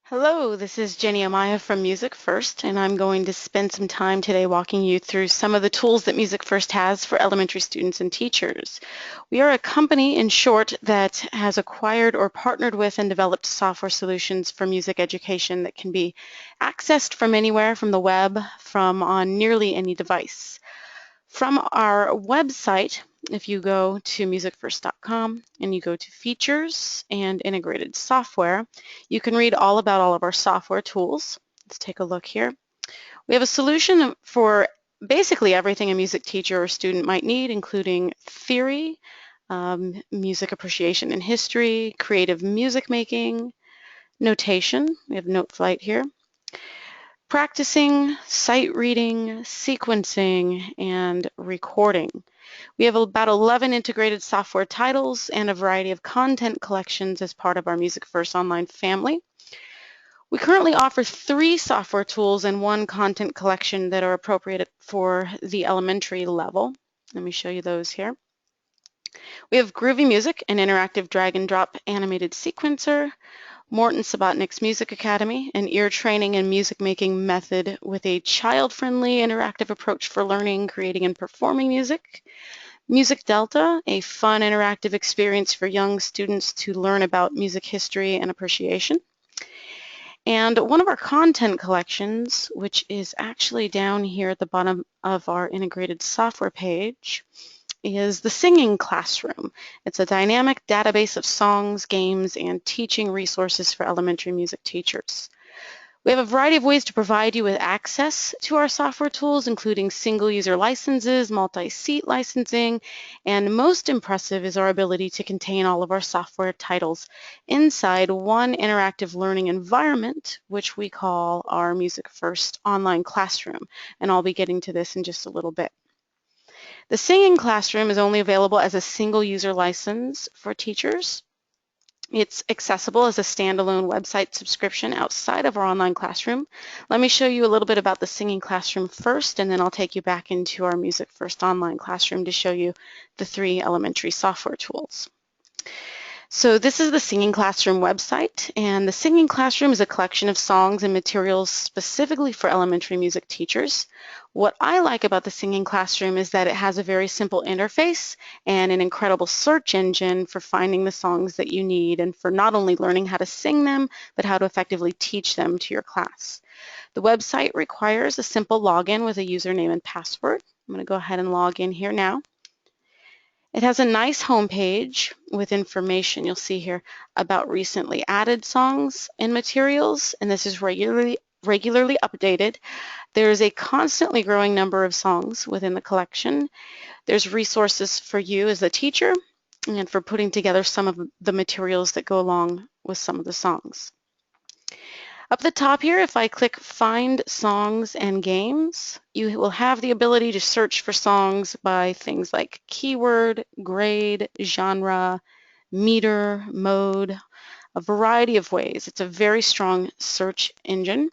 Hello, this is Jenny Amaya from MusicFirst, and I'm going to spend some time today walking you through some of the tools that MusicFirst has for elementary students and teachers. We are a company, in short, that has acquired or partnered with and developed software solutions for music education that can be accessed from anywhere, from the web, from on nearly any device. From our website, if you go to musicfirst.com and you go to features and integrated software, you can read all about all of our software tools. Let's take a look here. We have a solution for basically everything a music teacher or student might need, including theory, music appreciation and history, creative music making, notation. We have NoteFlight here. Practicing, sight reading, sequencing, and recording. We have about 11 integrated software titles and a variety of content collections as part of our MusicFirst online family. We currently offer 3 software tools and 1 content collection that are appropriate for the elementary level. Let me show you those here. We have Groovy Music, an interactive drag and drop animated sequencer. Morton Music Academy, an ear training and music making method with a child-friendly interactive approach for learning, creating, and performing music. MusicDelta, a fun interactive experience for young students to learn about music history and appreciation. And one of our content collections, which is actually down here at the bottom of our integrated software page, is the Singing Classroom. It's a dynamic database of songs, games, and teaching resources for elementary music teachers. We have a variety of ways to provide you with access to our software tools, including single-user licenses, multi-seat licensing, and most impressive is our ability to contain all of our software titles inside one interactive learning environment, which we call our MusicFirst online classroom. And I'll be getting to this in just a little bit. The Singing Classroom is only available as a single-user license for teachers. It's accessible as a standalone website subscription outside of our online classroom. Let me show you a little bit about the Singing Classroom first, and then I'll take you back into our MusicFirst online classroom to show you the 3 elementary software tools. So this is the Singing Classroom website, and the Singing Classroom is a collection of songs and materials specifically for elementary music teachers. What I like about the Singing Classroom is that it has a very simple interface and an incredible search engine for finding the songs that you need and for not only learning how to sing them, but how to effectively teach them to your class. The website requires a simple login with a username and password. I'm going to go ahead and log in here now. It has a nice homepage with information, you'll see here, about recently added songs and materials, and this is regularly updated. There's a constantly growing number of songs within the collection. There's resources for you as a teacher and for putting together some of the materials that go along with some of the songs. Up the top here, if I click Find Songs and Games, you will have the ability to search for songs by things like keyword, grade, genre, meter, mode, a variety of ways. It's a very strong search engine.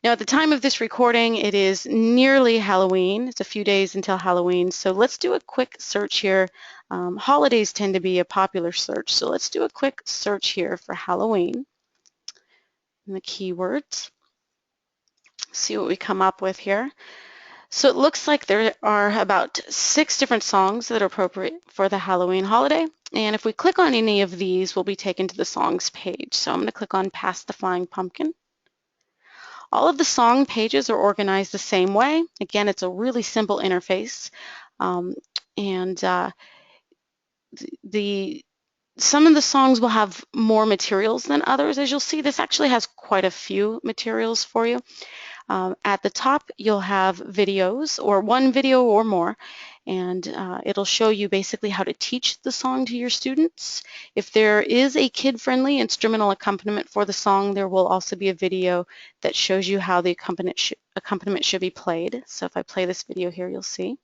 Now, at the time of this recording, it is nearly Halloween. It's a few days until Halloween, so let's do a quick search here. Holidays tend to be a popular search, so let's do a quick search here for Halloween and the keywords. See what we come up with here. So it looks like there are about 6 different songs that are appropriate for the Halloween holiday. And if we click on any of these, we'll be taken to the songs page. So I'm going to click on Past the Flying Pumpkin. All of the song pages are organized the same way. Again, it's a really simple interface. Some of the songs will have more materials than others. As you'll see, this actually has quite a few materials for you. At the top, you'll have videos, or one video or more, and it'll show you basically how to teach the song to your students. If there is a kid-friendly instrumental accompaniment for the song, there will also be a video that shows you how the accompaniment should be played. So if I play this video here, you'll see.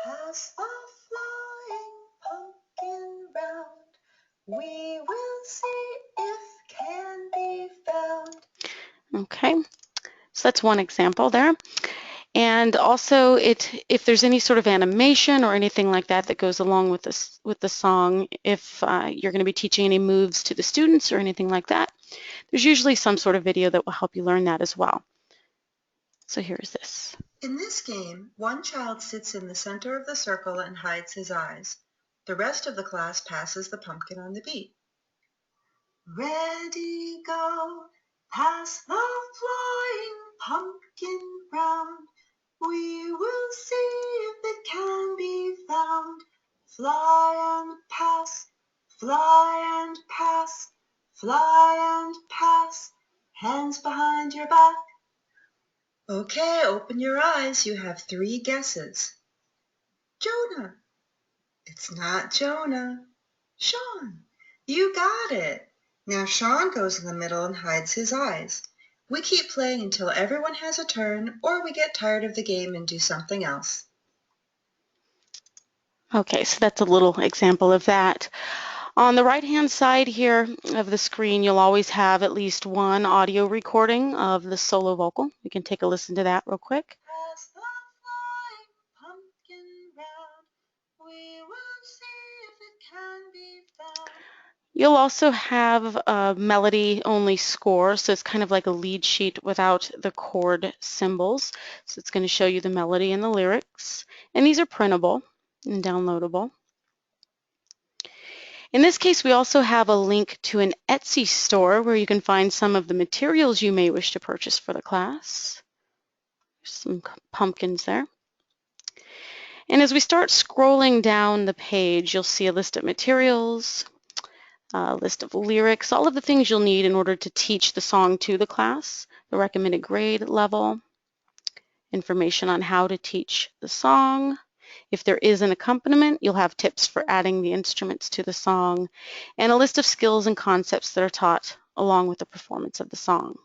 Pass a flying pumpkin round, we will see if can be found. Okay, so that's one example there. And also, if there's any sort of animation or anything like that that goes along with the song, if you're going to be teaching any moves to the students or anything like that, there's usually some sort of video that will help you learn that as well. So here's this. In this game, one child sits in the center of the circle and hides his eyes. The rest of the class passes the pumpkin on the beat. Ready, go, pass the flying pumpkin round. We will see if it can be found. Fly and pass, fly and pass, fly and pass. Hands behind your back. Okay, open your eyes. You have 3 guesses. Jonah. It's not Jonah. Sean. You got it. Now Sean goes in the middle and hides his eyes. We keep playing until everyone has a turn, or we get tired of the game and do something else. Okay, so that's a little example of that. On the right-hand side here of the screen, you'll always have at least one audio recording of the solo vocal. We can take a listen to that real quick. Pass the flying pumpkin round. We will see if it can be found. You'll also have a melody-only score, so it's kind of like a lead sheet without the chord symbols. So it's going to show you the melody and the lyrics. And these are printable and downloadable. In this case, we also have a link to an Etsy store where you can find some of the materials you may wish to purchase for the class. There's some pumpkins there. And as we start scrolling down the page, you'll see a list of materials, a list of lyrics, all of the things you'll need in order to teach the song to the class, the recommended grade level, information on how to teach the song. If there is an accompaniment, you'll have tips for adding the instruments to the song, and a list of skills and concepts that are taught along with the performance of the song.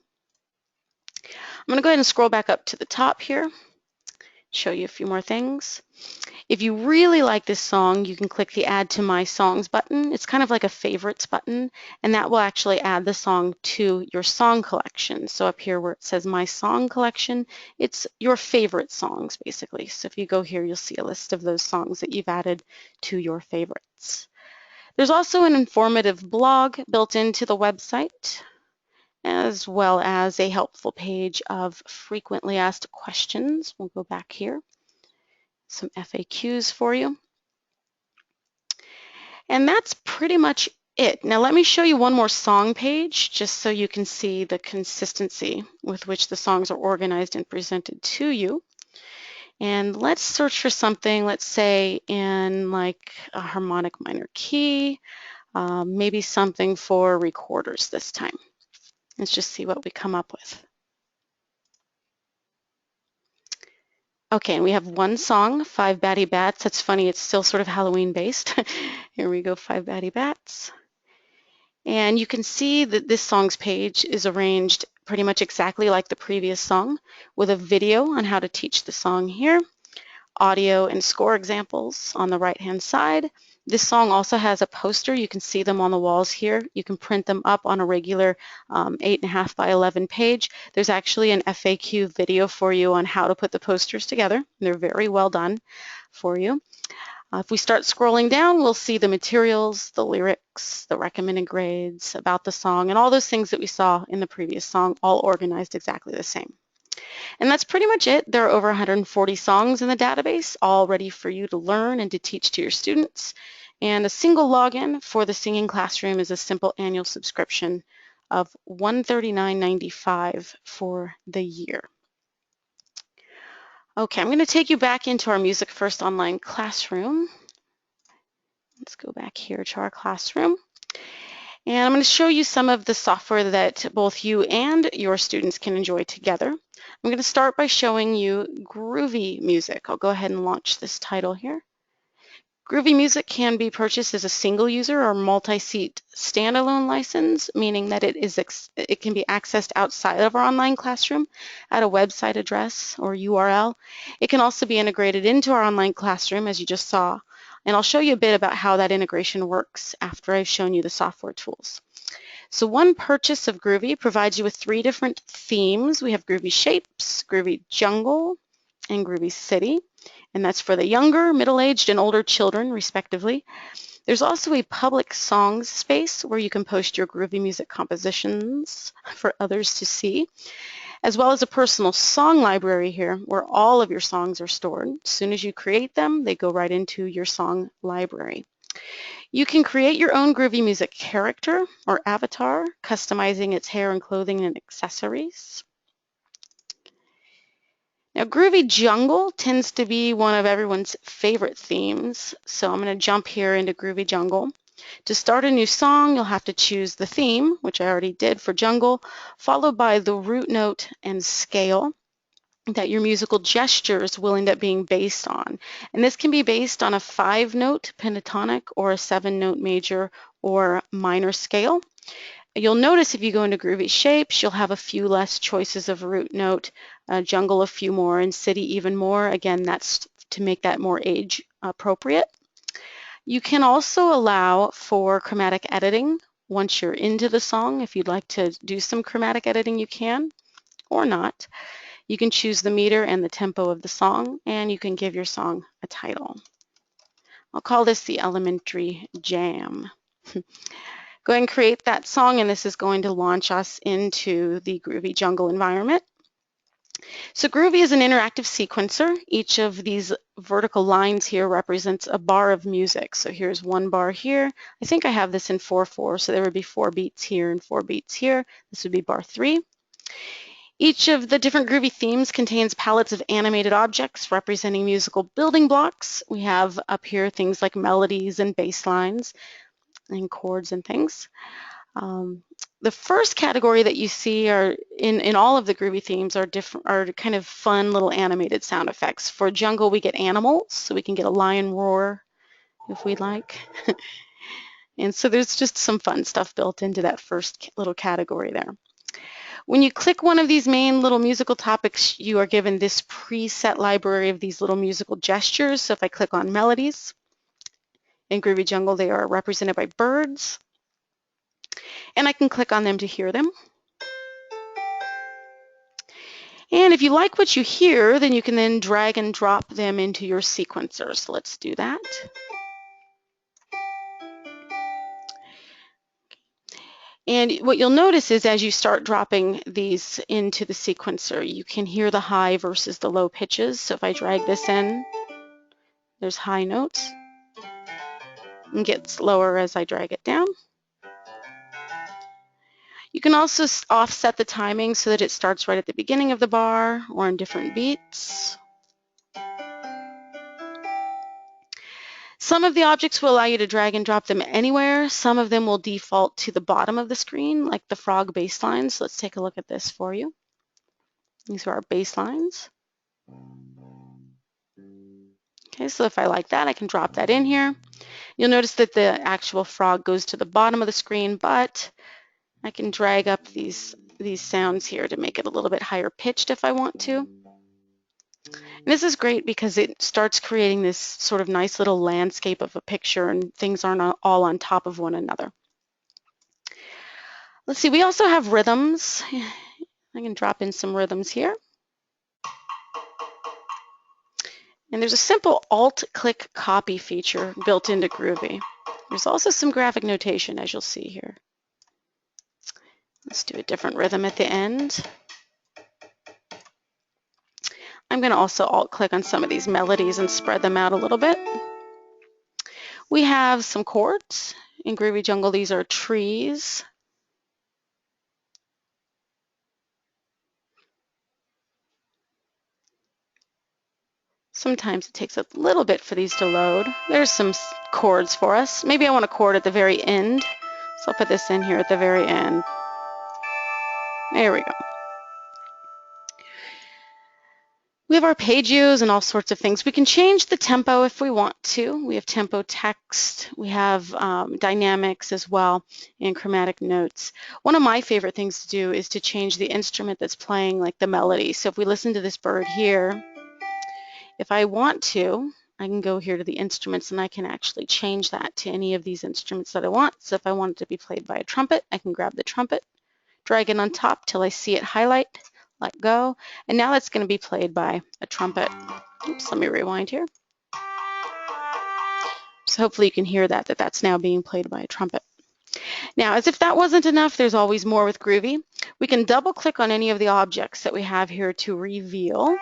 I'm going to go ahead and scroll back up to the top here, show you a few more things. If you really like this song, you can click the Add to My Songs button. It's kind of like a favorites button, and that will actually add the song to your song collection. So up here where it says My Song Collection, it's your favorite songs basically. So if you go here, you'll see a list of those songs that you've added to your favorites. There's also an informative blog built into the website, as well as a helpful page of frequently asked questions. We'll go back here. Some FAQs for you. And that's pretty much it. Now let me show you one more song page just so you can see the consistency with which the songs are organized and presented to you. And let's search for something, let's say in like a harmonic minor key, maybe something for recorders this time. Let's just see what we come up with. Okay, and we have one song, 5 Batty Bats. That's funny, it's still sort of Halloween based. Here we go, 5 Batty Bats. And you can see that this song's page is arranged pretty much exactly like the previous song, with a video on how to teach the song here, audio and score examples on the right-hand side. This song also has a poster. You can see them on the walls here. You can print them up on a regular 8.5 by 11 page. There's actually an FAQ video for you on how to put the posters together. They're very well done for you. If we start scrolling down, we'll see the materials, the lyrics, the recommended grades, about the song, and all those things that we saw in the previous song, all organized exactly the same. And that's pretty much it. There are over 140 songs in the database, all ready for you to learn and to teach to your students. And a single login for the singing classroom is a simple annual subscription of $139.95 for the year. Okay, I'm going to take you back into our MusicFirst online classroom. Let's go back here to our classroom. And I'm going to show you some of the software that both you and your students can enjoy together. I'm going to start by showing you Groovy Music. I'll go ahead and launch this title here. Groovy Music can be purchased as a single user or multi-seat standalone license, meaning that it can be accessed outside of our online classroom at a website address or URL. It can also be integrated into our online classroom, as you just saw, and I'll show you a bit about how that integration works after I've shown you the software tools. So one purchase of Groovy provides you with 3 different themes. We have Groovy Shapes, Groovy Jungle, and Groovy City, and that's for the younger, middle-aged, and older children, respectively. There's also a public songs space where you can post your groovy music compositions for others to see, as well as a personal song library here where all of your songs are stored. As soon as you create them, they go right into your song library. You can create your own groovy music character or avatar, customizing its hair and clothing and accessories. Now, Groovy Jungle tends to be one of everyone's favorite themes, so I'm going to jump here into Groovy Jungle. To start a new song, you'll have to choose the theme, which I already did for Jungle, followed by the root note and scale that your musical gestures will end up being based on. And this can be based on a 5-note pentatonic or a 7-note major or minor scale. You'll notice if you go into Groovy Shapes, you'll have a few less choices of root note, Jungle a few more, and City even more. Again, that's to make that more age appropriate. You can also allow for chromatic editing once you're into the song. If you'd like to do some chromatic editing, you can, or not. You can choose the meter and the tempo of the song, and you can give your song a title. I'll call this the Elementary Jam. Go ahead and create that song, and this is going to launch us into the Groovy Jungle environment. So Groovy is an interactive sequencer. Each of these vertical lines here represents a bar of music. So here's one bar here. I think I have this in 4/4, so there would be 4 beats here and 4 beats here. This would be bar 3. Each of the different Groovy themes contains palettes of animated objects representing musical building blocks. We have up here things like melodies and bass lines and chords and things. The first category that you see are in all of the Groovy themes are kind of fun little animated sound effects. For Jungle, we get animals, so we can get a lion roar if we'd like. And so there's just some fun stuff built into that first little category there. When you click one of these main little musical topics, you are given this preset library of these little musical gestures. So if I click on melodies, in Groovy Jungle, they are represented by birds. And I can click on them to hear them. And if you like what you hear, then you can then drag and drop them into your sequencer. So let's do that. And what you'll notice is as you start dropping these into the sequencer, you can hear the high versus the low pitches. So if I drag this in, there's high notes. And gets lower as I drag it down. You can also offset the timing so that it starts right at the beginning of the bar or in different beats. Some of the objects will allow you to drag and drop them anywhere. Some of them will default to the bottom of the screen, like the frog bass lines. So let's take a look at this for you. These are our bass lines. Okay, so if I like that, I can drop that in here. You'll notice that the actual frog goes to the bottom of the screen, but I can drag up these sounds here to make it a little bit higher pitched if I want to. And this is great because it starts creating this sort of nice little landscape of a picture and things aren't all on top of one another. Let's see, we also have rhythms. I can drop in some rhythms here. And there's a simple Alt-click copy feature built into Groovy. There's also some graphic notation, as you'll see here. Let's do a different rhythm at the end. I'm going to also Alt-click on some of these melodies and spread them out a little bit. We have some chords. In Groovy Jungle, these are trees. Sometimes it takes a little bit for these to load. There's some chords for us. Maybe I want a chord at the very end. So I'll put this in here at the very end. There we go. We have arpeggios and all sorts of things. We can change the tempo if we want to. We have tempo text. We have dynamics as well and chromatic notes. One of my favorite things to do is to change the instrument that's playing, like the melody. So if we listen to this bird here, if I want to, I can go here to the instruments and I can actually change that to any of these instruments that I want. So if I want it to be played by a trumpet, I can grab the trumpet, drag it on top till I see it highlight let go. And now that's going to be played by a trumpet. Oops, let me rewind here. So hopefully you can hear that's now being played by a trumpet. Now, as if that wasn't enough, there's always more with Groovy. We can double click on any of the objects that we have here to reveal.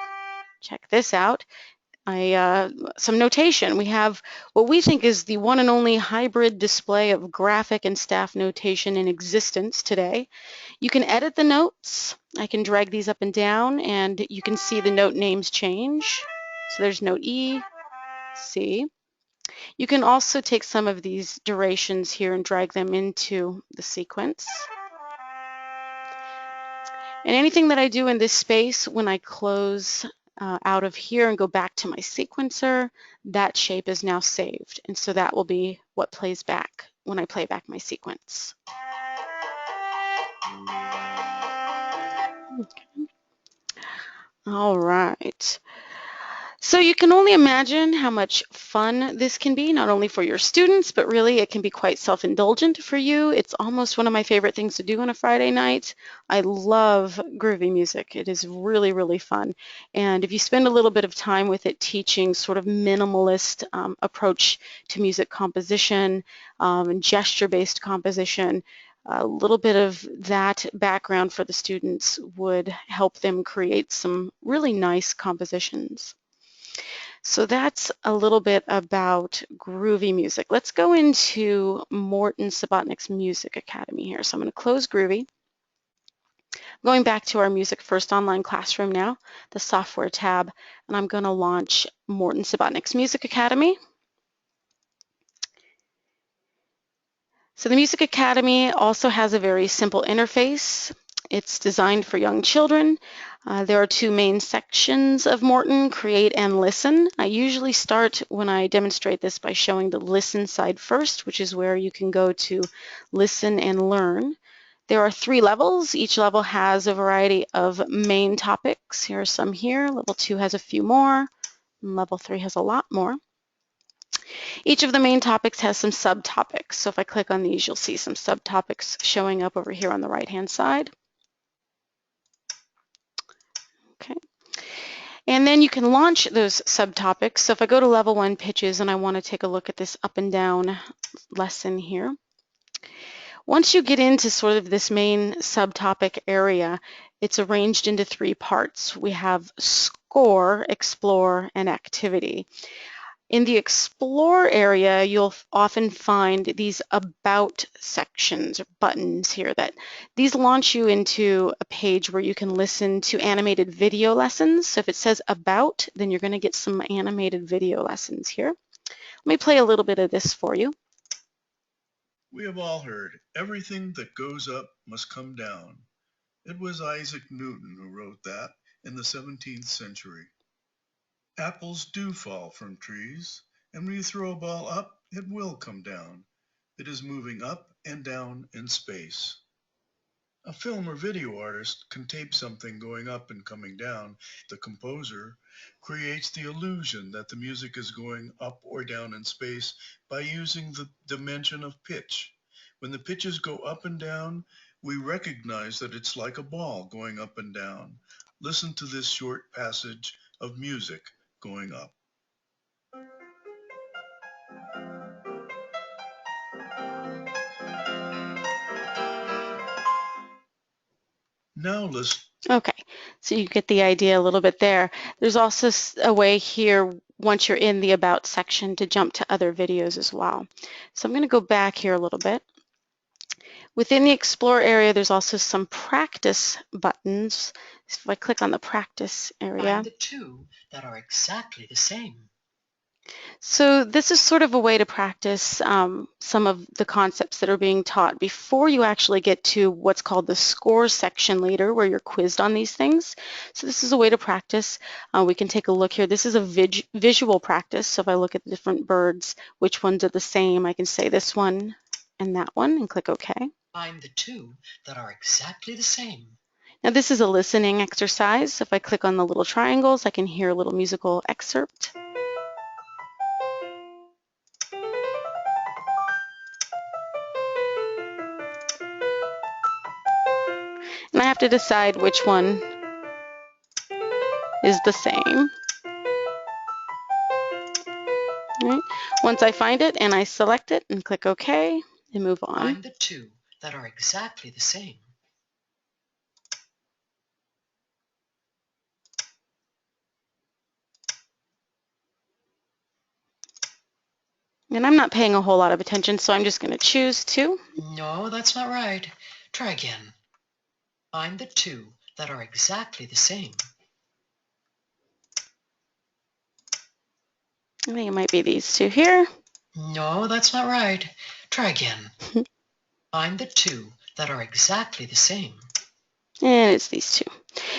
Check this out. Some notation. We have what we think is the one and only hybrid display of graphic and staff notation in existence today. You can edit the notes. I can drag these up and down, and you can see the note names change. So there's note E, C. You can also take some of these durations here and drag them into the sequence. And anything that I do in this space, when I close out of here and go back to my sequencer, that shape is now saved. And so that will be what plays back when I play back my sequence. Okay. All right. So you can only imagine how much fun this can be, not only for your students, but really it can be quite self-indulgent for you. It's almost one of my favorite things to do on a Friday night. I love groovy music. It is really, really fun. And if you spend a little bit of time with it teaching sort of minimalist approach to music composition and gesture-based composition, a little bit of that background for the students would help them create some really nice compositions. So that's a little bit about groovy music. Let's go into Morton Subotnick's Music Academy here. So I'm going to close Groovy. Going back to our MusicFirst online classroom now, the software tab, and I'm going to launch Morton Subotnick's Music Academy. So the Music Academy also has a very simple interface. It's designed for young children. There are two main sections of Morton, Create and Listen. I usually start when I demonstrate this by showing the Listen side first, which is where you can go to listen and learn. There are 3 levels. Each level has a variety of main topics. Here are some here. Level 2 has a few more. And level 3 has a lot more. Each of the main topics has some subtopics. So if I click on these, you'll see some subtopics showing up over here on the right-hand side. Okay. And then you can launch those subtopics. So if I go to level 1 pitches and I want to take a look at this up and down lesson here. Once you get into sort of this main subtopic area, it's arranged into 3 parts. We have score, explore, and activity. In the Explore area, you'll often find these About sections or buttons here. These launch you into a page where you can listen to animated video lessons. So if it says About, then you're going to get some animated video lessons here. Let me play a little bit of this for you. We have all heard, everything that goes up must come down. It was Isaac Newton who wrote that in the 17th century. Apples do fall from trees, and when you throw a ball up, it will come down. It is moving up and down in space. A film or video artist can tape something going up and coming down. The composer creates the illusion that the music is going up or down in space by using the dimension of pitch. When the pitches go up and down, we recognize that it's like a ball going up and down. Listen to this short passage of music going up. Now listen. Okay, so you get the idea a little bit there. There's also a way here, once you're in the About section, to jump to other videos as well. So I'm going to go back here a little bit. Within the Explore area, there's also some practice buttons. So if I click on the practice area. Find the 2 that are exactly the same. So this is sort of a way to practice some of the concepts that are being taught before you actually get to what's called the score section later, where you're quizzed on these things. So this is a way to practice. We can take a look here. This is a visual practice. So if I look at the different birds, which ones are the same, I can say this one and that one and click OK. Find the 2 that are exactly the same. Now this is a listening exercise. So if I click on the little triangles, I can hear a little musical excerpt. And I have to decide which one is the same. All right. Once I find it and I select it and click OK and move on. Find the two that are exactly the same. And I'm not paying a whole lot of attention, so I'm just going to choose 2. No, that's not right. Try again. Find the two that are exactly the same. I think it might be these 2 here. No, that's not right. Try again. Find the two that are exactly the same. And it's these 2.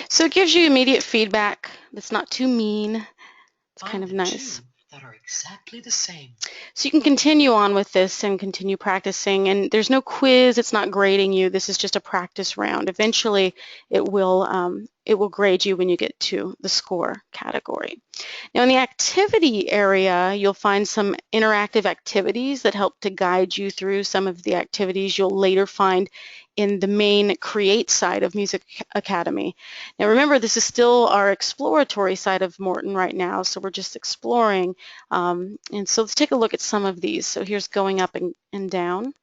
So it gives you immediate feedback that's not too mean. It's kind Find of the nice. two that are exactly the same. So you can continue on with this and continue practicing. And there's no quiz. It's not grading you. This is just a practice round. Eventually, it will grade you when you get to the score category. Now, in the activity area, you'll find some interactive activities that help to guide you through some of the activities you'll later find in the main Create side of Music Academy. Now, remember, this is still our exploratory side of Morton right now, so we're just exploring. And so let's take a look at some of these. So here's going up and down.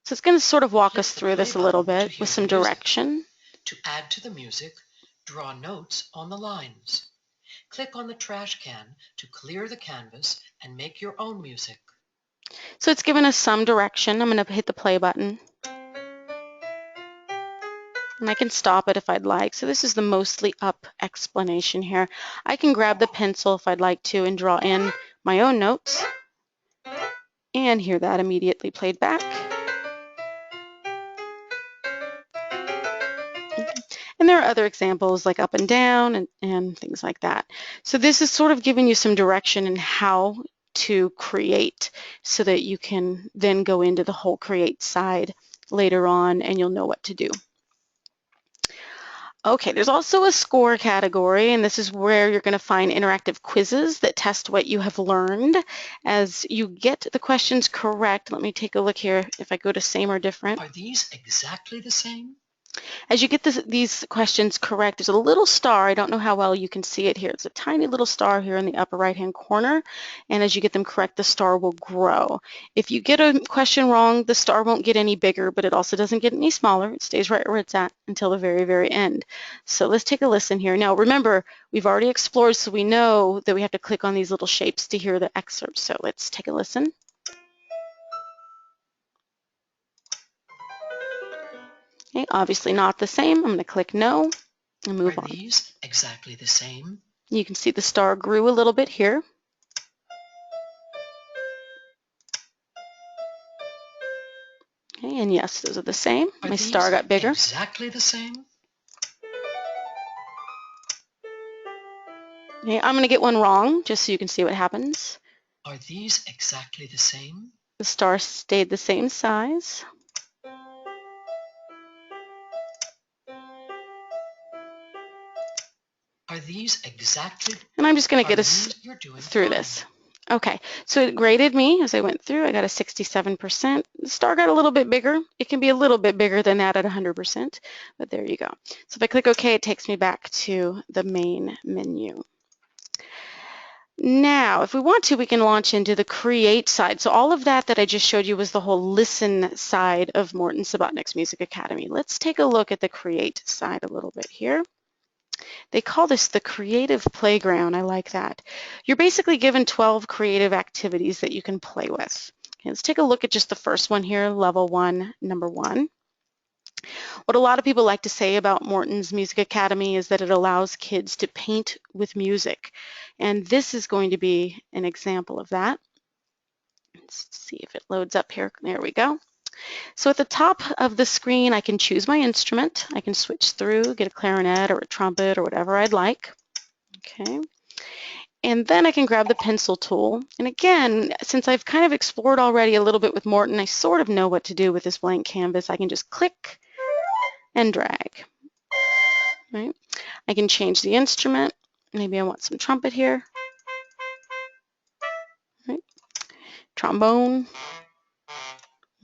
So it's going to sort of walk Click us the through play this a little button to bit hear with the some music. direction. To add to the music, draw notes on the lines. Click on the trash can to clear the canvas and make your own music. So it's given us some direction. I'm going to hit the play button. And I can stop it if I'd like. So this is the mostly up explanation here. I can grab the pencil if I'd like to and draw in my own notes and hear that immediately played back. And there are other examples like up and down and things like that. So this is sort of giving you some direction in how to create so that you can then go into the whole create side later on and you'll know what to do. Okay, there's also a score category, and this is where you're going to find interactive quizzes that test what you have learned. As you get the questions correct, let me take a look here if I go to same or different. Are these exactly the same? As you get these questions correct, there's a little star. I don't know how well you can see it here. It's a tiny little star here in the upper right-hand corner, and as you get them correct, the star will grow. If you get a question wrong, the star won't get any bigger, but it also doesn't get any smaller. It stays right where it's at until the very, very end. So let's take a listen here. Now, remember, we've already explored, so we know that we have to click on these little shapes to hear the excerpt. So let's take a listen. Okay, obviously not the same. I'm going to click no and move on. Are these exactly the same? You can see the star grew a little bit here. Okay, and yes, those are the same. Are My these star got bigger. exactly the same? Okay, I'm going to get one wrong just so you can see what happens. Are these exactly the same? The star stayed the same size. Are these exactly? And I'm just going to get us Arlene, you're doing through fine. this. Okay, so it graded me as I went through. I got a 67%. The star got a little bit bigger. It can be a little bit bigger than that at 100%, but there you go. So if I click OK, it takes me back to the main menu. Now, if we want to, we can launch into the Create side. So all of that I just showed you was the whole Listen side of Morton Subotnick's Music Academy. Let's take a look at the Create side a little bit here. They call this the creative playground. I like that. You're basically given 12 creative activities that you can play with. Okay, let's take a look at just the first one here, level 1, number 1. What a lot of people like to say about Morton's Music Academy is that it allows kids to paint with music. And this is going to be an example of that. Let's see if it loads up here. There we go. So at the top of the screen, I can choose my instrument. I can switch through, get a clarinet or a trumpet or whatever I'd like. Okay. And then I can grab the pencil tool. And again, since I've kind of explored already a little bit with Morton, I sort of know what to do with this blank canvas. I can just click and drag. Right? I can change the instrument. Maybe I want some trumpet here. Right? Trombone.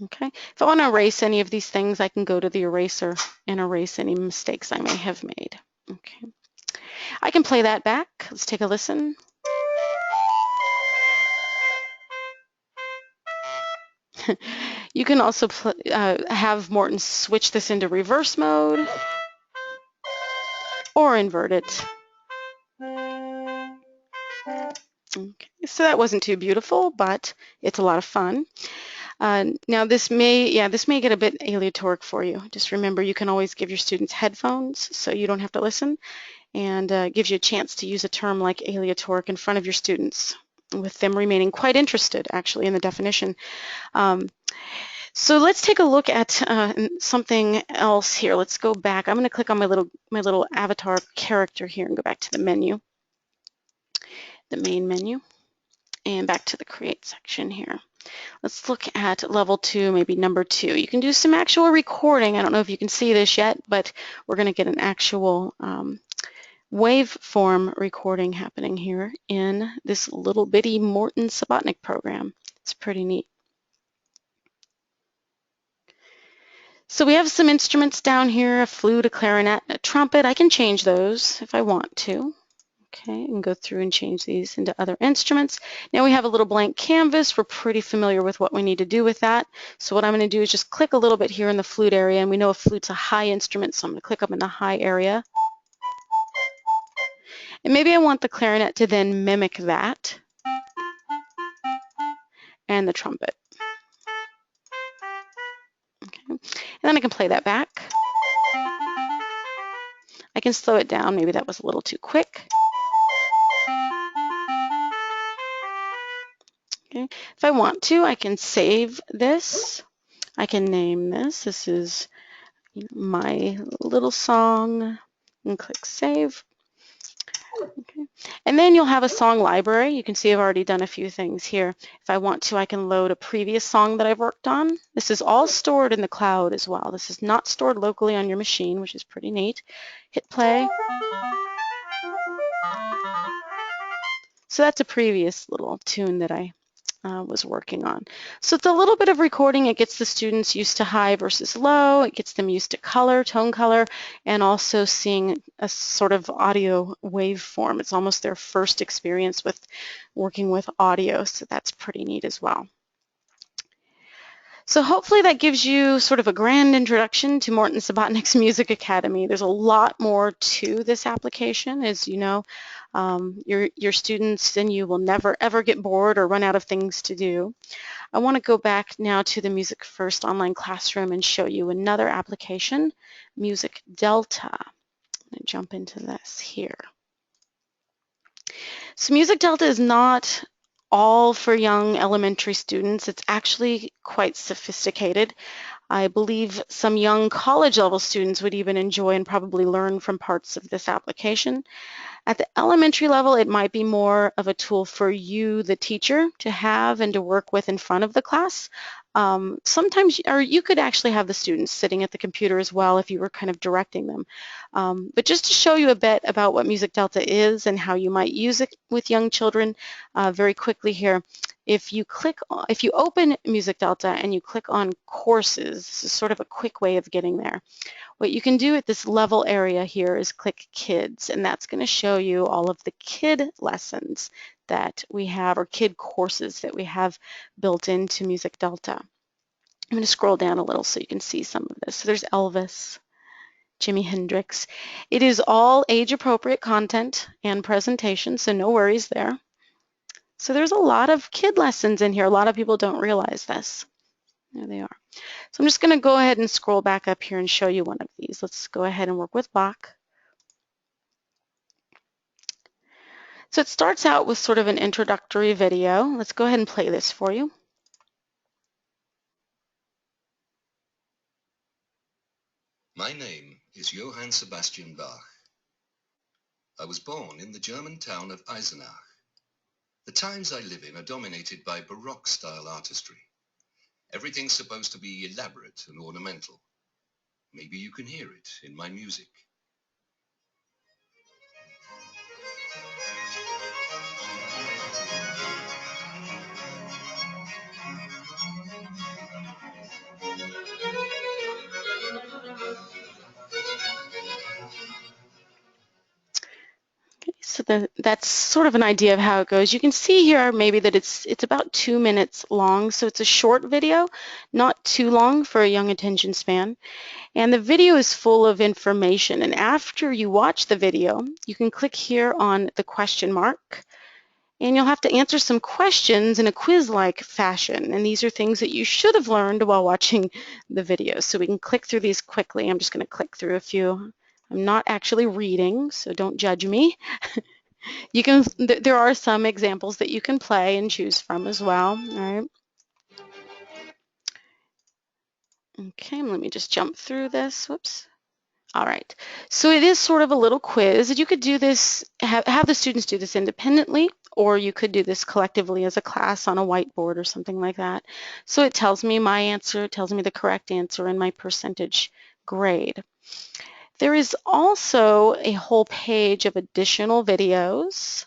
Okay. If I want to erase any of these things, I can go to the eraser and erase any mistakes I may have made. Okay. I can play that back. Let's take a listen. You can also have Morton switch this into reverse mode or invert it. Okay, so that wasn't too beautiful, but it's a lot of fun. Now this may get a bit aleatoric for you. Just remember, you can always give your students headphones so you don't have to listen, and gives you a chance to use a term like aleatoric in front of your students, with them remaining quite interested actually in the definition. So let's take a look at something else here. Let's go back. I'm going to click on my little avatar character here and go back to the menu, the main menu, and back to the Create section here. Let's look at level 2, maybe number 2. You can do some actual recording. I don't know if you can see this yet, but we're going to get an actual waveform recording happening here in this little bitty Morton Subotnick program. It's pretty neat. So we have some instruments down here, a flute, a clarinet, a trumpet. I can change those if I want to. Okay, and go through and change these into other instruments. Now we have a little blank canvas. We're pretty familiar with what we need to do with that. So what I'm going to do is just click a little bit here in the flute area, and we know a flute's a high instrument, so I'm going to click up in the high area. And maybe I want the clarinet to then mimic that, and the trumpet. Okay. And then I can play that back. I can slow it down. Maybe that was a little too quick. Okay. If I want to, I can save this. I can name this. This is my little song, and click Save. Okay. And then you'll have a song library. You can see I've already done a few things here. If I want to, I can load a previous song that I've worked on. This is all stored in the cloud as well. This is not stored locally on your machine, which is pretty neat. Hit play. So that's a previous little tune that I was working on. So it's a little bit of recording. It gets the students used to high versus low. It gets them used to color, tone color, and also seeing a sort of audio waveform. It's almost their first experience with working with audio, so that's pretty neat as well. So hopefully that gives you sort of a grand introduction to Morton Subotnick's Music Academy. There's a lot more to this application, as you know. Your students and you will never ever get bored or run out of things to do. I want to go back now to the MusicFirst online classroom and show you another application, MusicDelta. I'm going to jump into this here. So MusicDelta is not all for young elementary students. It's actually quite sophisticated. I believe some young college level students would even enjoy and probably learn from parts of this application. At the elementary level, it might be more of a tool for you, the teacher, to have and to work with in front of the class. Sometimes, or you could actually have the students sitting at the computer as well if you were kind of directing them. But just to show you a bit about what MusicDelta is and how you might use it with young children, very quickly here. If you open MusicDelta and you click on courses, this is sort of a quick way of getting there. What you can do at this level area here is click Kids, and that's going to show you all of the kid lessons that we have, or kid courses that we have built into MusicDelta. I'm going to scroll down a little so you can see some of this. So there's Elvis, Jimi Hendrix. It is all age-appropriate content and presentation, so no worries there. So there's a lot of kid lessons in here. A lot of people don't realize this. There they are. So I'm just going to go ahead and scroll back up here and show you one of these. Let's go ahead and work with Bach. So it starts out with sort of an introductory video. Let's go ahead and play this for you. My name is Johann Sebastian Bach. I was born in the German town of Eisenach. The times I live in are dominated by Baroque-style artistry. Everything's supposed to be elaborate and ornamental. Maybe you can hear it in my music. So that's sort of an idea of how it goes. You can see here maybe that it's about 2 minutes long, so it's a short video, not too long for a young attention span. And the video is full of information, and after you watch the video, you can click here on the question mark, and you'll have to answer some questions in a quiz-like fashion. And these are things that you should have learned while watching the video. So we can click through these quickly. I'm just going to click through a few. I'm not actually reading, so don't judge me. You can. There are some examples that you can play and choose from as well. All right. Okay, let me just jump through this. Whoops. All right, so it is sort of a little quiz. You could do this, have the students do this independently, or you could do this collectively as a class on a whiteboard or something like that. So it tells me my answer, it tells me the correct answer and my percentage grade. There is also a whole page of additional videos,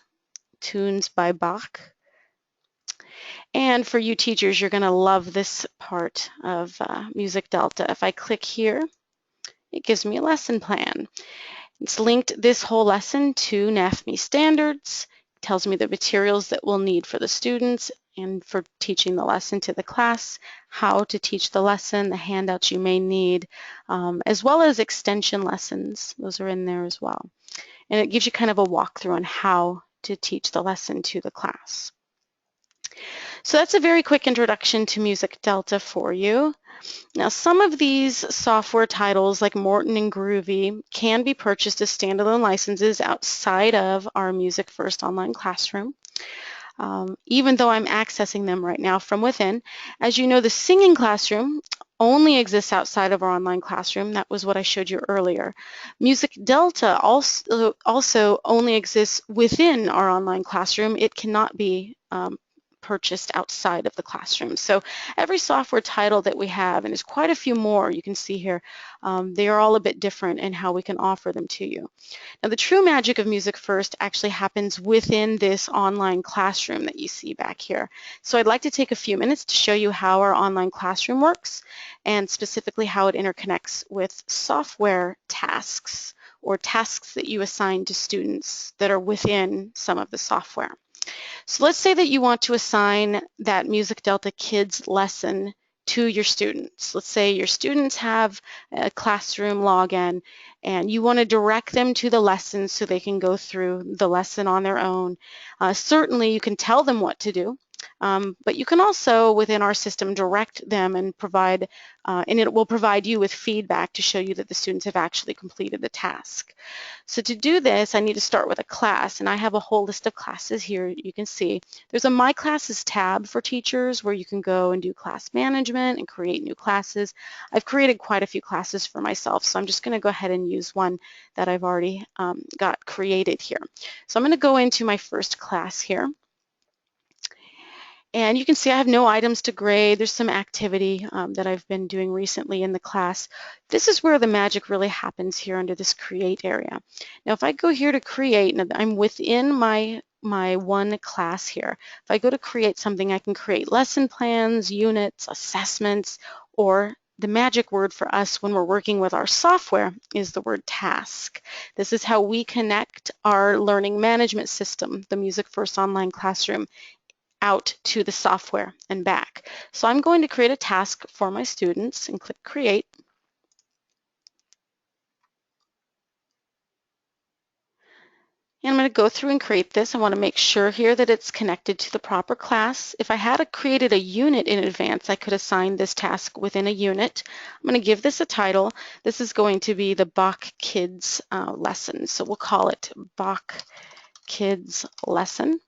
tunes by Bach. And for you teachers, you're going to love this part of MusicDelta. If I click here, it gives me a lesson plan. It's linked this whole lesson to NAFME standards, tells me the materials that we'll need for the students and for teaching the lesson to the class, how to teach the lesson, the handouts you may need, as well as extension lessons. Those are in there as well. And it gives you kind of a walkthrough on how to teach the lesson to the class. So that's a very quick introduction to MusicDelta for you. Now, some of these software titles, like Morton and Groovy, can be purchased as standalone licenses outside of our MusicFirst online classroom, even though I'm accessing them right now from within. As you know, the singing classroom only exists outside of our online classroom. That was what I showed you earlier. MusicDelta also only exists within our online classroom. It cannot be purchased outside of the classroom. So every software title that we have, and there's quite a few more you can see here, they are all a bit different in how we can offer them to you. Now the true magic of MusicFirst actually happens within this online classroom that you see back here. So I'd like to take a few minutes to show you how our online classroom works and specifically how it interconnects with software tasks or tasks that you assign to students that are within some of the software. So let's say that you want to assign that MusicDelta Kids lesson to your students. Let's say your students have a classroom login and you want to direct them to the lesson so they can go through the lesson on their own. Certainly you can tell them what to do, but you can also within our system direct them and provide, and it will provide you with feedback to show you that the students have actually completed the task. So to do this, I need to start with a class, and I have a whole list of classes here. You can see there's a My Classes tab for teachers where you can go and do class management and create new classes. I've created quite a few classes for myself, so I'm just going to go ahead and use one that I've already got created here. So I'm going to go into my first class here. And you can see I have no items to grade. There's some activity that I've been doing recently in the class. This is where the magic really happens here under this create area. Now if I go here to create, now I'm within my one class here. If I go to create something, I can create lesson plans, units, assessments, or the magic word for us when we're working with our software is the word task. This is how we connect our learning management system, the MusicFirst online classroom, out to the software and back. So I'm going to create a task for my students and click create. And I'm going to go through and create this. I want to make sure here that it's connected to the proper class. If I had created a unit in advance, I could assign this task within a unit. I'm going to give this a title. This is going to be the Bach Kids lesson. So we'll call it Bach Kids lesson.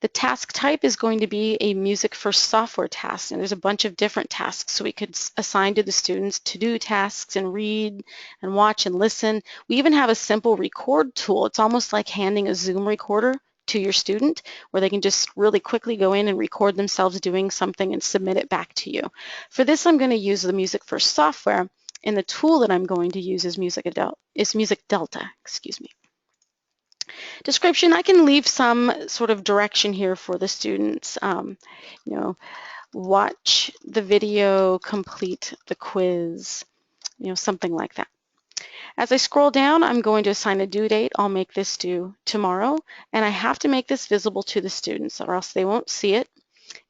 The task type is going to be a MusicFirst software task, and there's a bunch of different tasks so we could assign to the students to do tasks and read and watch and listen. We even have a simple record tool. It's almost like handing a Zoom recorder to your student where they can just really quickly go in and record themselves doing something and submit it back to you. For this, I'm going to use the MusicFirst software, and the tool that I'm going to use is MusicDelta, excuse me. Description, I can leave some sort of direction here for the students. Watch the video, complete the quiz, something like that. As I scroll down, I'm going to assign a due date. I'll make this due tomorrow, and I have to make this visible to the students or else they won't see it.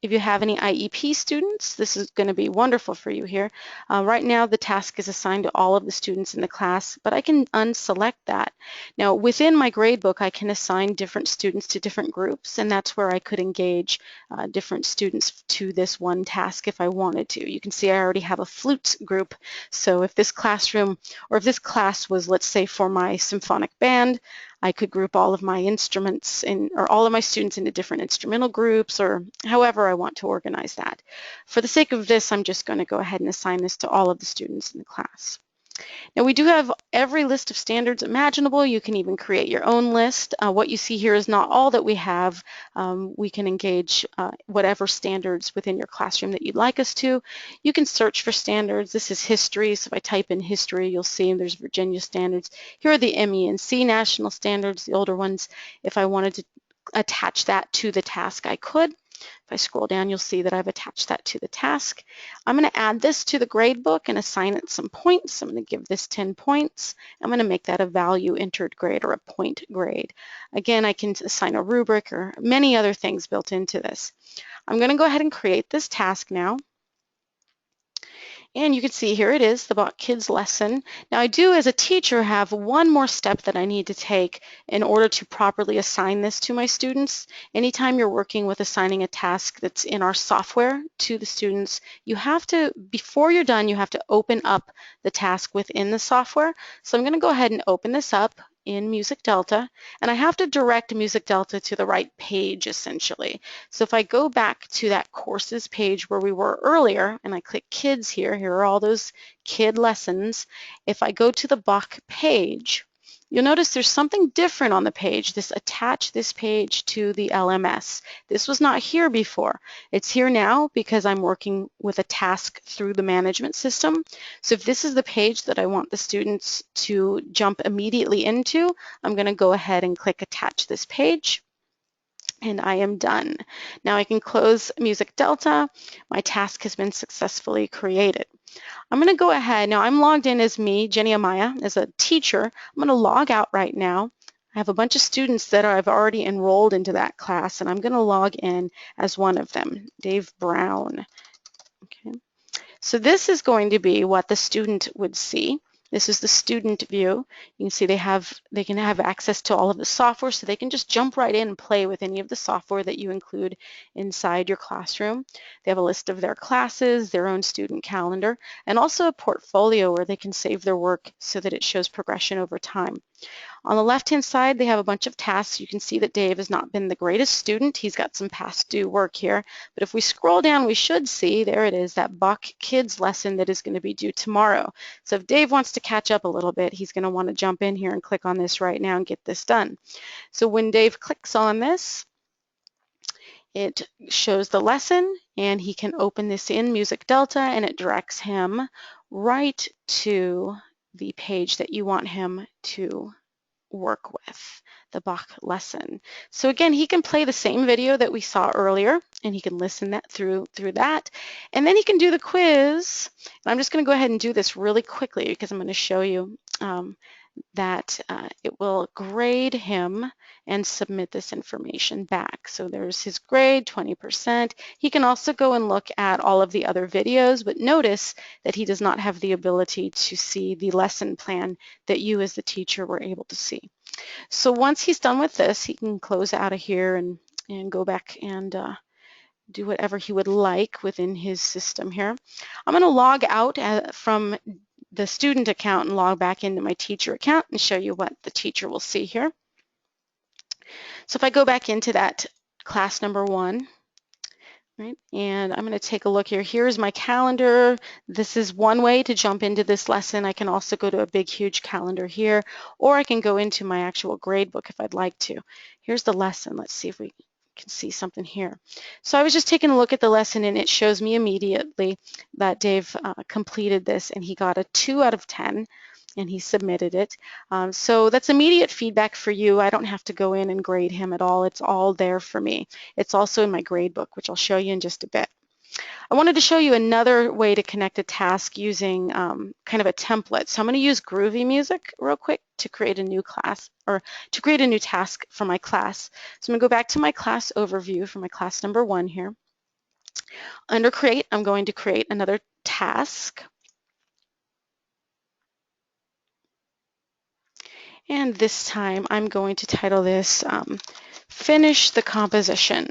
If you have any IEP students, this is going to be wonderful for you here. Right now, the task is assigned to all of the students in the class, but I can unselect that. Now, within my gradebook, I can assign different students to different groups, and that's where I could engage different students to this one task if I wanted to. You can see I already have a flutes group, so if this classroom, or if this class was, let's say, for my symphonic band, I could group all of my instruments or all of my students into different instrumental groups, or however I want to organize that. For the sake of this, I'm just going to go ahead and assign this to all of the students in the class. Now we do have every list of standards imaginable. You can even create your own list. What you see here is not all that we have. We can engage whatever standards within your classroom that you'd like us to. You can search for standards. This is history, so if I type in history, you'll see there's Virginia standards. Here are the MENC national standards, the older ones. If I wanted to attach that to the task, I could. If I scroll down, you'll see that I've attached that to the task. I'm going to add this to the grade book and assign it some points. I'm going to give this 10 points. I'm going to make that a value entered grade or a point grade. Again, I can assign a rubric or many other things built into this. I'm going to go ahead and create this task now. And you can see here it is, the Bach Kids lesson. Now I do as a teacher have one more step that I need to take in order to properly assign this to my students. Anytime you're working with assigning a task that's in our software to the students, you have to, before you're done, you have to open up the task within the software. So I'm going to go ahead and open this up in MusicDelta, and I have to direct MusicDelta to the right page essentially. So if I go back to that courses page where we were earlier and I click kids here are all those kid lessons. If I go to the Bach page, you'll notice there's something different on the page, this attach this page to the LMS. This was not here before. It's here now because I'm working with a task through the management system. So if this is the page that I want the students to jump immediately into, I'm going to go ahead and click attach this page. And I am done. Now I can close MusicDelta. My task has been successfully created. I'm going to go ahead. Now I'm logged in as me, Jenny Amaya, as a teacher. I'm going to log out right now. I have a bunch of students that I've already enrolled into that class, and I'm going to log in as one of them, Dave Brown. Okay. So this is going to be what the student would see. This is the student view. You can see they can have access to all of the software, so they can just jump right in and play with any of the software that you include inside your classroom. They have a list of their classes, their own student calendar, and also a portfolio where they can save their work so that it shows progression over time. On the left-hand side, they have a bunch of tasks. You can see that Dave has not been the greatest student. He's got some past due work here. But if we scroll down, we should see, there it is, that Bach Kids lesson that is going to be due tomorrow. So if Dave wants to catch up a little bit, he's going to want to jump in here and click on this right now and get this done. So when Dave clicks on this, it shows the lesson, and he can open this in MusicDelta, and it directs him right to the page that you want him to work with, the Bach lesson. So again, he can play the same video that we saw earlier, and he can listen that through that, and then he can do the quiz. And I'm just going to go ahead and do this really quickly because I'm going to show you that it will grade him and submit this information back. So there's his grade, 20%. He can also go and look at all of the other videos, but notice that he does not have the ability to see the lesson plan that you as the teacher were able to see. So once he's done with this, he can close out of here and go back and do whatever he would like within his system here. I'm going to log out from the student account and log back into my teacher account and show you what the teacher will see here. So if I go back into that class number 1, right, and I'm going to take a look here. Here's my calendar. This is one way to jump into this lesson. I can also go to a big, huge calendar here, or I can go into my actual grade book if I'd like to. Here's the lesson. Let's see if we can see something here. So I was just taking a look at the lesson, and it shows me immediately that Dave completed this, and he got a 2 out of 10, and he submitted it. So that's immediate feedback for you. I don't have to go in and grade him at all. It's all there for me. It's also in my grade book, which I'll show you in just a bit. I wanted to show you another way to connect a task using kind of a template. So I'm going to use Groovy music real quick to create a new class, or to create a new task for my class. So I'm going to go back to my class overview for my class number 1 here. Under Create, I'm going to create another task. And this time I'm going to title this Finish the Composition.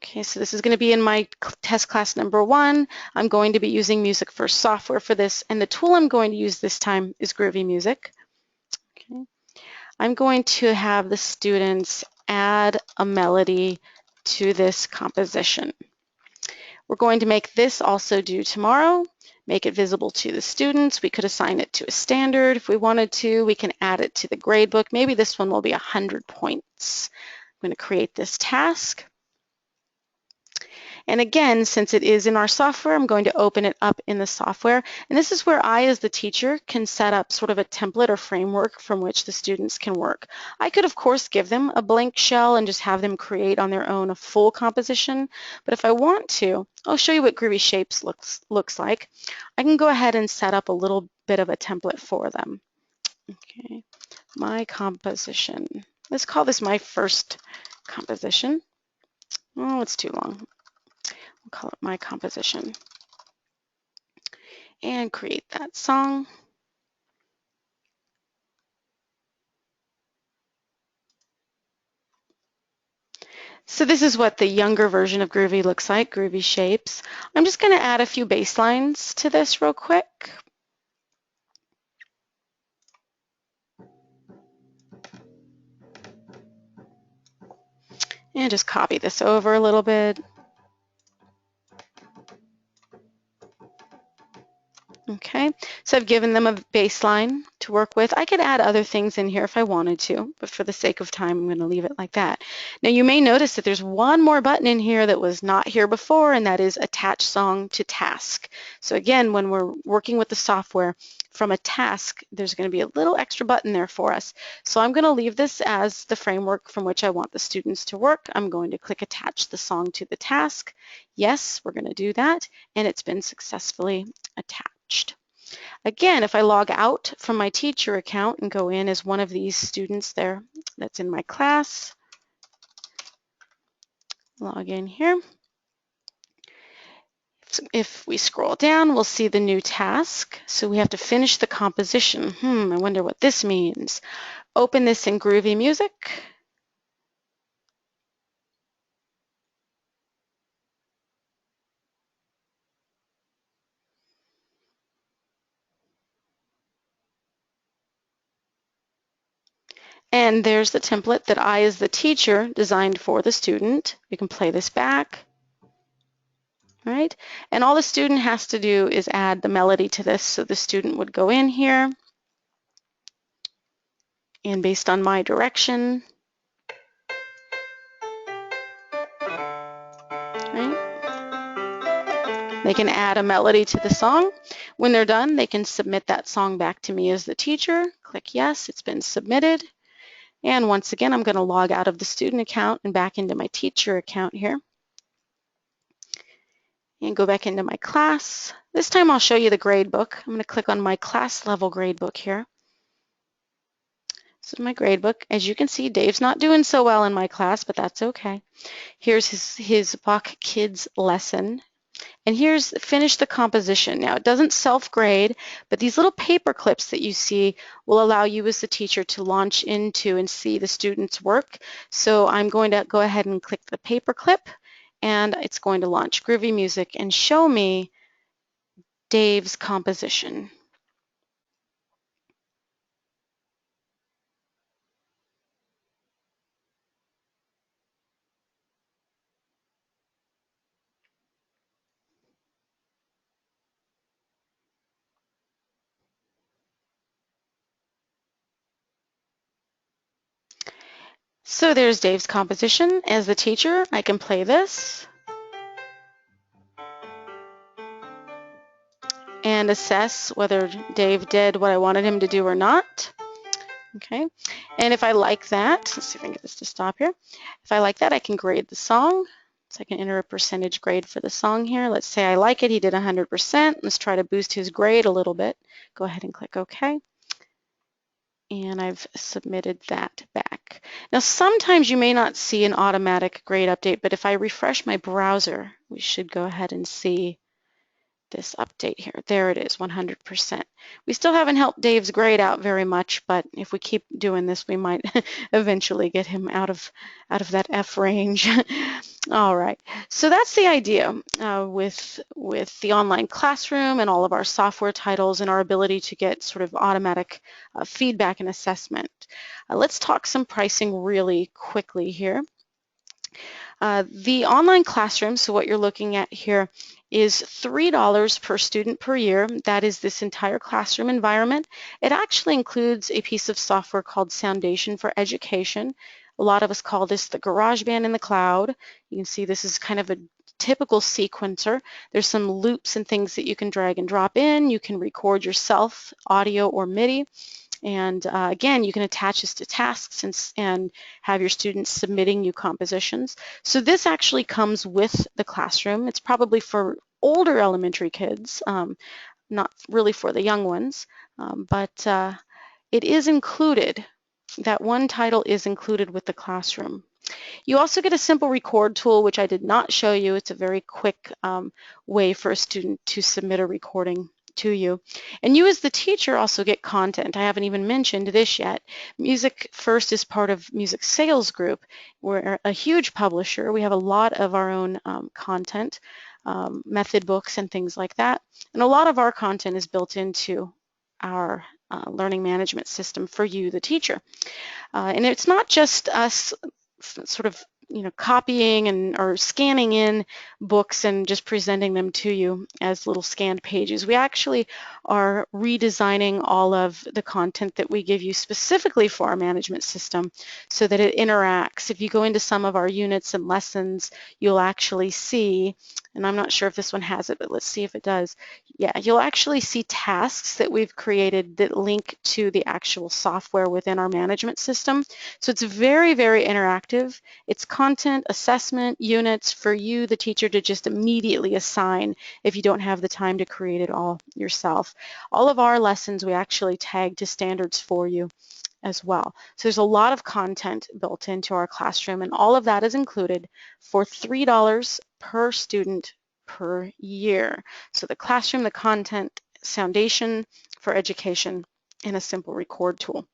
Okay, so this is going to be in my test class number 1. I'm going to be using MusicFirst software for this, and the tool I'm going to use this time is Groovy Music. Okay. I'm going to have the students add a melody to this composition. We're going to make this also due tomorrow, make it visible to the students. We could assign it to a standard if we wanted to. We can add it to the gradebook. Maybe this one will be 100 points. I'm going to create this task. And again, since it is in our software, I'm going to open it up in the software. And this is where I, as the teacher, can set up sort of a template or framework from which the students can work. I could, of course, give them a blank shell and just have them create on their own a full composition. But if I want to, I'll show you what Groovy Shapes looks like. I can go ahead and set up a little bit of a template for them. Okay, my composition. Let's call this my first composition. Oh, it's too long. We'll call it my composition. And create that song. So this is what the younger version of Groovy looks like, Groovy Shapes. I'm just going to add a few bass lines to this real quick. And just copy this over a little bit. Okay, so I've given them a baseline to work with. I could add other things in here if I wanted to, but for the sake of time, I'm going to leave it like that. Now you may notice that there's one more button in here that was not here before, and that is Attach Song to Task. So again, when we're working with the software from a task, there's going to be a little extra button there for us. So I'm going to leave this as the framework from which I want the students to work. I'm going to click Attach the song to the task. Yes, we're going to do that, and it's been successfully attached. Again, if I log out from my teacher account and go in as one of these students there that's in my class, log in here. If we scroll down, we'll see the new task. So we have to finish the composition. I wonder what this means. Open this in Groovy Music. And there's the template that I, as the teacher, designed for the student. We can play this back. All right, and all the student has to do is add the melody to this. So the student would go in here, and based on my direction, right, they can add a melody to the song. When they're done, they can submit that song back to me as the teacher. Click yes, it's been submitted. And once again, I'm going to log out of the student account and back into my teacher account here. And go back into my class. This time I'll show you the grade book. I'm going to click on my class level grade book here. This is my grade book. As you can see, Dave's not doing so well in my class, but that's okay. Here's his Bach Kids lesson. And here's finish the composition. Now it doesn't self-grade, but these little paper clips that you see will allow you as the teacher to launch into and see the students' work. So I'm going to go ahead and click the paper clip, and it's going to launch Groovy Music and show me Dave's composition. So there's Dave's composition. As the teacher, I can play this and assess whether Dave did what I wanted him to do or not. Okay, and if I like that, let's see if I can get this to stop here. If I like that, I can grade the song. So I can enter a percentage grade for the song here. Let's say I like it. He did 100%. Let's try to boost his grade a little bit. Go ahead and click OK. And I've submitted that back. Now, sometimes you may not see an automatic grade update, but if I refresh my browser, we should go ahead and see this update here. There it is, 100%. We still haven't helped Dave's grade out very much, but if we keep doing this, we might eventually get him out of that F range. All right, so that's the idea with the online classroom and all of our software titles and our ability to get sort of automatic feedback and assessment. Let's talk some pricing really quickly here. The online classroom, so what you're looking at here, is $3 per student per year. That is this entire classroom environment. It actually includes a piece of software called Foundation for Education. A lot of us call this the GarageBand in the cloud. You can see this is kind of a typical sequencer. There's some loops and things that you can drag and drop in. You can record yourself, audio or MIDI. And again, you can attach this to tasks and have your students submitting new compositions. So this actually comes with the classroom. It's probably for older elementary kids, not really for the young ones, but it is included. That one title is included with the classroom. You also get a simple record tool, which I did not show you. It's a very quick way for a student to submit a recording to you. And you as the teacher also get content. I haven't even mentioned this yet. MusicFirst is part of Music Sales Group. We're a huge publisher. We have a lot of our own content, method books and things like that. And a lot of our content is built into our learning management system for you, the teacher. And it's not just us sort of copying or scanning in books and just presenting them to you as little scanned pages. We actually are redesigning all of the content that we give you specifically for our management system so that it interacts. If you go into some of our units and lessons, you'll actually see, and I'm not sure if this one has it, but let's see if it does. Yeah, you'll actually see tasks that we've created that link to the actual software within our management system. So it's very, very interactive. It's content, assessment, units for you, the teacher, to just immediately assign if you don't have the time to create it all yourself. All of our lessons we actually tag to standards for you as well. So there's a lot of content built into our classroom, and all of that is included for $3 per student per year. So the classroom, the content, Foundation for Education, and a simple record tool.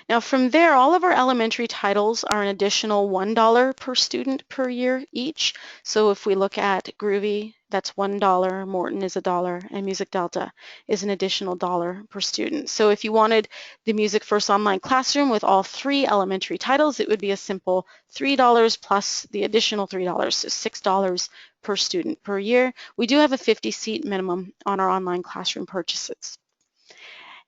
Now from there, all of our elementary titles are an additional $1 per student per year each. So if we look at Groovy, that's $1, Morton is $1, and MusicDelta is an additional $1 per student. So if you wanted the MusicFirst online classroom with all 3 elementary titles, it would be a simple $3 plus the additional $3, so $6 per student per year. We do have a 50-seat minimum on our online classroom purchases.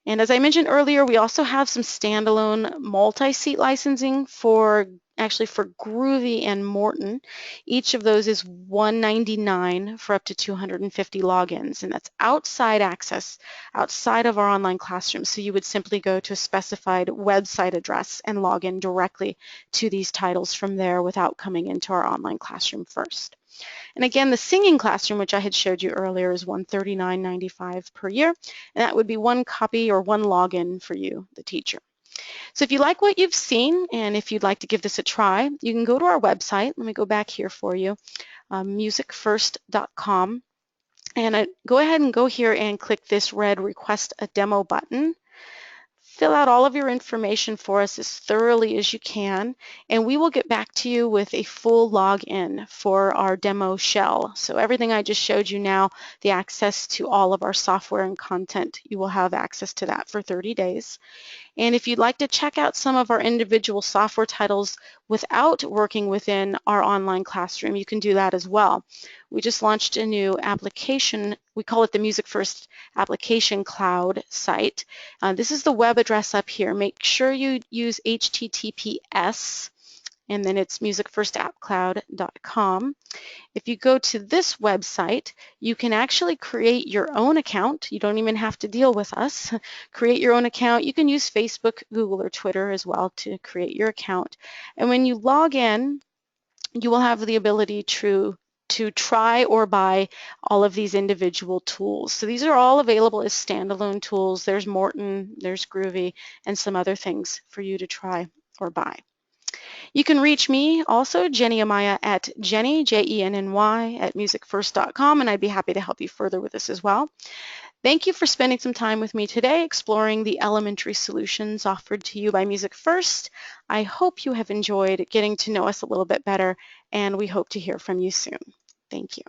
And as I mentioned earlier, we also have some standalone multi-seat licensing for Groovy and Morton. Each of those is $199 for up to 250 logins, and that's outside access, outside of our online classroom. So you would simply go to a specified website address and log in directly to these titles from there without coming into our online classroom first. And again, the singing classroom, which I had showed you earlier, is $139.95 per year, and that would be one copy or one login for you, the teacher. So if you like what you've seen, and if you'd like to give this a try, you can go to our website. Let me go back here for you, MusicFirst.com, and go ahead and go here and click this red Request a Demo button. Fill out all of your information for us as thoroughly as you can, and we will get back to you with a full login for our demo shell. So everything I just showed you now, the access to all of our software and content, you will have access to that for 30 days. And if you'd like to check out some of our individual software titles without working within our online classroom, you can do that as well. We just launched a new application. We call it the MusicFirst Application Cloud site. This is the web address up here. Make sure you use HTTPS, and then it's musicfirstappcloud.com. If you go to this website, you can actually create your own account. You don't even have to deal with us. Create your own account. You can use Facebook, Google, or Twitter as well to create your account. And when you log in, you will have the ability to try or buy all of these individual tools. So these are all available as standalone tools. There's Morton, there's Groovy, and some other things for you to try or buy. You can reach me also, Jenny Amaya, at Jenny, Jenny, at MusicFirst.com, and I'd be happy to help you further with this as well. Thank you for spending some time with me today exploring the elementary solutions offered to you by MusicFirst. I hope you have enjoyed getting to know us a little bit better, and we hope to hear from you soon. Thank you.